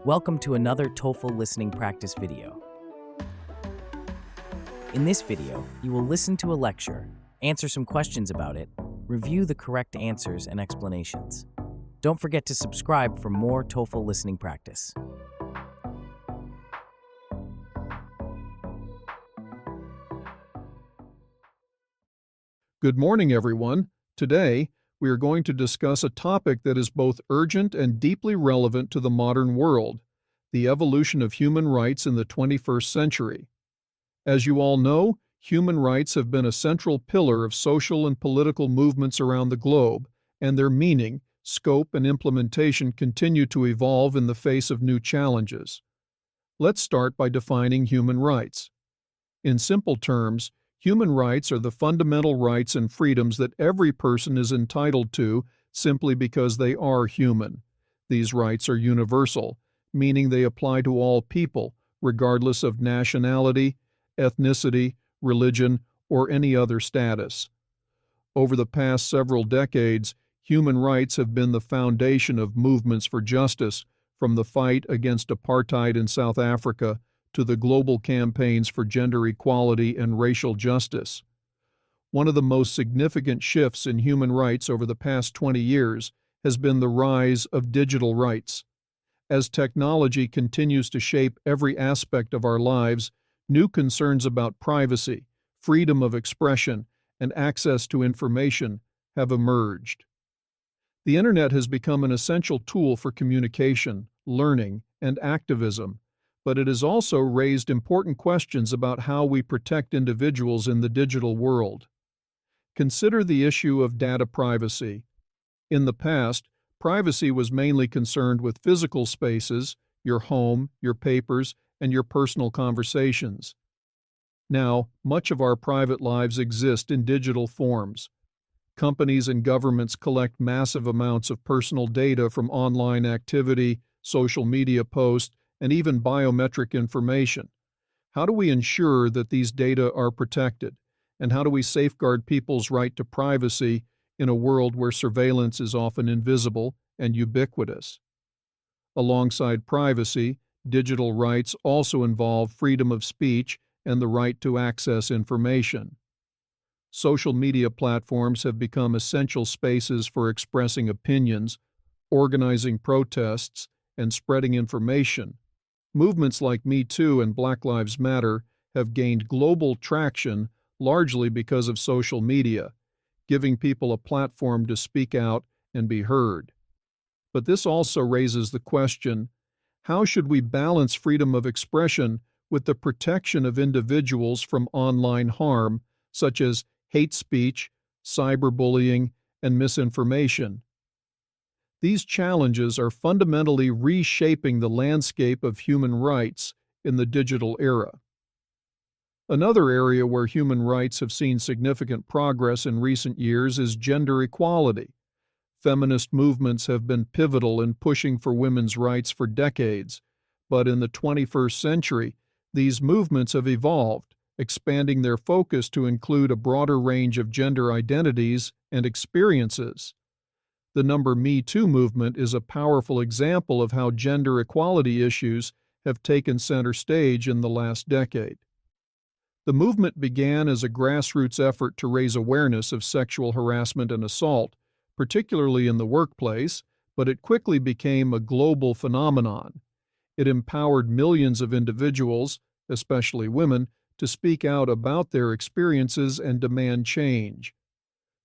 Welcome to another TOEFL listening practice video. In this video, you will listen to a lecture, answer some questions about it, review the correct answers and explanations. Don't forget to subscribe for more TOEFL listening practice. Good morning, everyone. Today, we are going to discuss a topic that is both urgent and deeply relevant to the modern world: the evolution of human rights in the 21st century. As you all know, human rights have been a central pillar of social and political movements around the globe, and their meaning, scope, and implementation continue to evolve in the face of new challenges. Let's start by defining human rights. In simple terms, human rights are the fundamental rights and freedoms that every person is entitled to simply because they are human. These rights are universal, meaning they apply to all people, regardless of nationality, ethnicity, religion, or any other status. Over the past several decades, human rights have been the foundation of movements for justice, from the fight against apartheid in South Africa to the global campaigns for gender equality and racial justice. One of the most significant shifts in human rights over the past 20 years has been the rise of digital rights. As technology continues to shape every aspect of our lives, new concerns about privacy, freedom of expression, and access to information have emerged. The Internet has become an essential tool for communication, learning, and activism, but it has also raised important questions about how we protect individuals in the digital world. Consider the issue of data privacy. In the past, privacy was mainly concerned with physical spaces, your home, your papers, and your personal conversations. Now, much of our private lives exist in digital forms. Companies and governments collect massive amounts of personal data from online activity, social media posts, and even biometric information. How do we ensure that these data are protected? And how do we safeguard people's right to privacy in a world where surveillance is often invisible and ubiquitous? Alongside privacy, digital rights also involve freedom of speech and the right to access information. Social media platforms have become essential spaces for expressing opinions, organizing protests, and spreading information. Movements like Me Too and Black Lives Matter have gained global traction largely because of social media, giving people a platform to speak out and be heard. But this also raises the question: how should we balance freedom of expression with the protection of individuals from online harm, such as hate speech, cyberbullying, and misinformation? These challenges are fundamentally reshaping the landscape of human rights in the digital era. Another area where human rights have seen significant progress in recent years is gender equality. Feminist movements have been pivotal in pushing for women's rights for decades, but in the 21st century, these movements have evolved, expanding their focus to include a broader range of gender identities and experiences. The Me Too movement is a powerful example of how gender equality issues have taken center stage in the last decade. The movement began as a grassroots effort to raise awareness of sexual harassment and assault, particularly in the workplace, but it quickly became a global phenomenon. It empowered millions of individuals, especially women, to speak out about their experiences and demand change.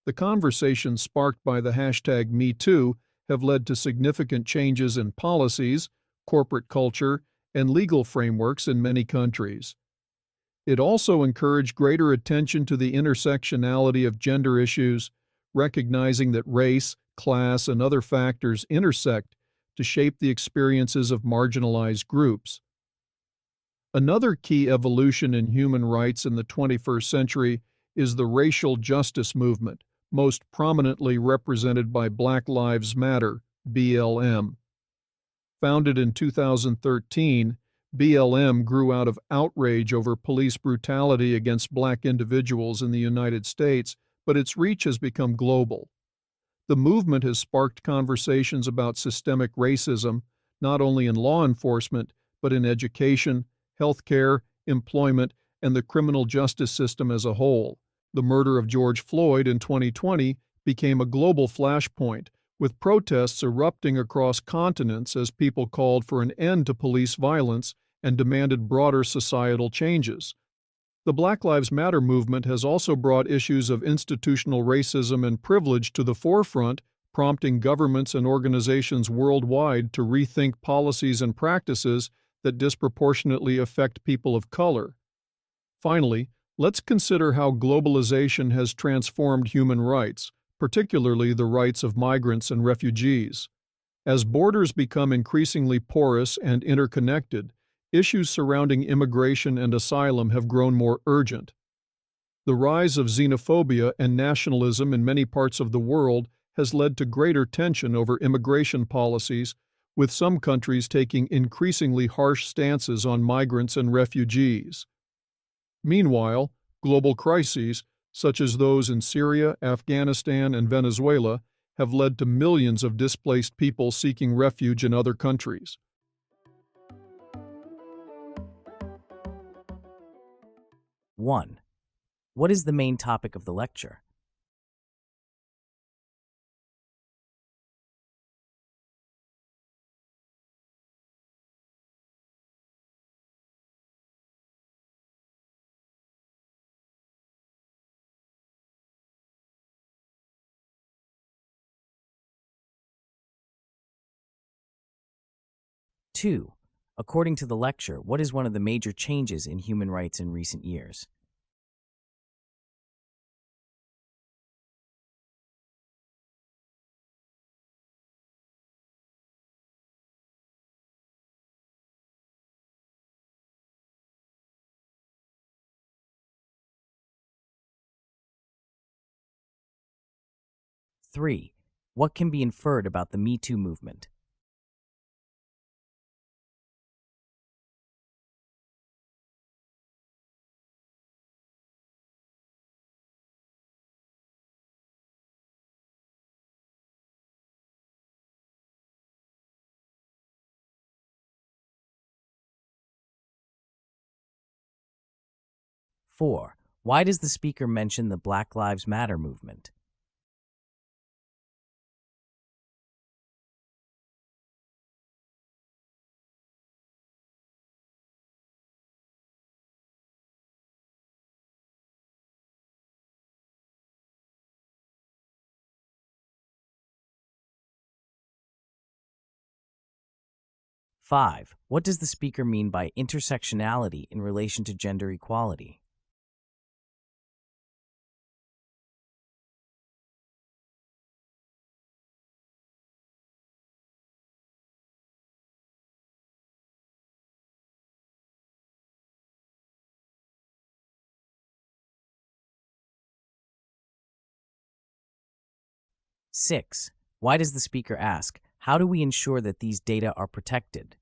The conversations sparked by the hashtag #MeToo have led to significant changes in policies, corporate culture, and legal frameworks in many countries. It also encouraged greater attention to the intersectionality of gender issues, recognizing that race, class, and other factors intersect to shape the experiences of marginalized groups. Another key evolution in human rights in the 21st century is the racial justice movement, most prominently represented by Black Lives Matter, BLM. Founded in 2013, BLM grew out of outrage over police brutality against Black individuals in the United States, but its reach has become global. The movement has sparked conversations about systemic racism, not only in law enforcement, but in education, healthcare, employment, and the criminal justice system as a whole. The murder of George Floyd in 2020 became a global flashpoint, with protests erupting across continents as people called for an end to police violence and demanded broader societal changes. The Black Lives Matter movement has also brought issues of institutional racism and privilege to the forefront, prompting governments and organizations worldwide to rethink policies and practices that disproportionately affect people of color. Finally, let's consider how globalization has transformed human rights, particularly the rights of migrants and refugees. As borders become increasingly porous and interconnected, issues surrounding immigration and asylum have grown more urgent. The rise of xenophobia and nationalism in many parts of the world has led to greater tension over immigration policies, with some countries taking increasingly harsh stances on migrants and refugees. Meanwhile, global crises, such as those in Syria, Afghanistan, and Venezuela, have led to millions of displaced people seeking refuge in other countries. One. What is the main topic of the lecture? 2. According to the lecture, what is one of the major changes in human rights in recent years? 3. What can be inferred about the Me Too movement? 4. Why does the speaker mention the Black Lives Matter movement? 5. What does the speaker mean by intersectionality in relation to gender equality? 6. Why does the speaker ask, how do we ensure that these data are protected?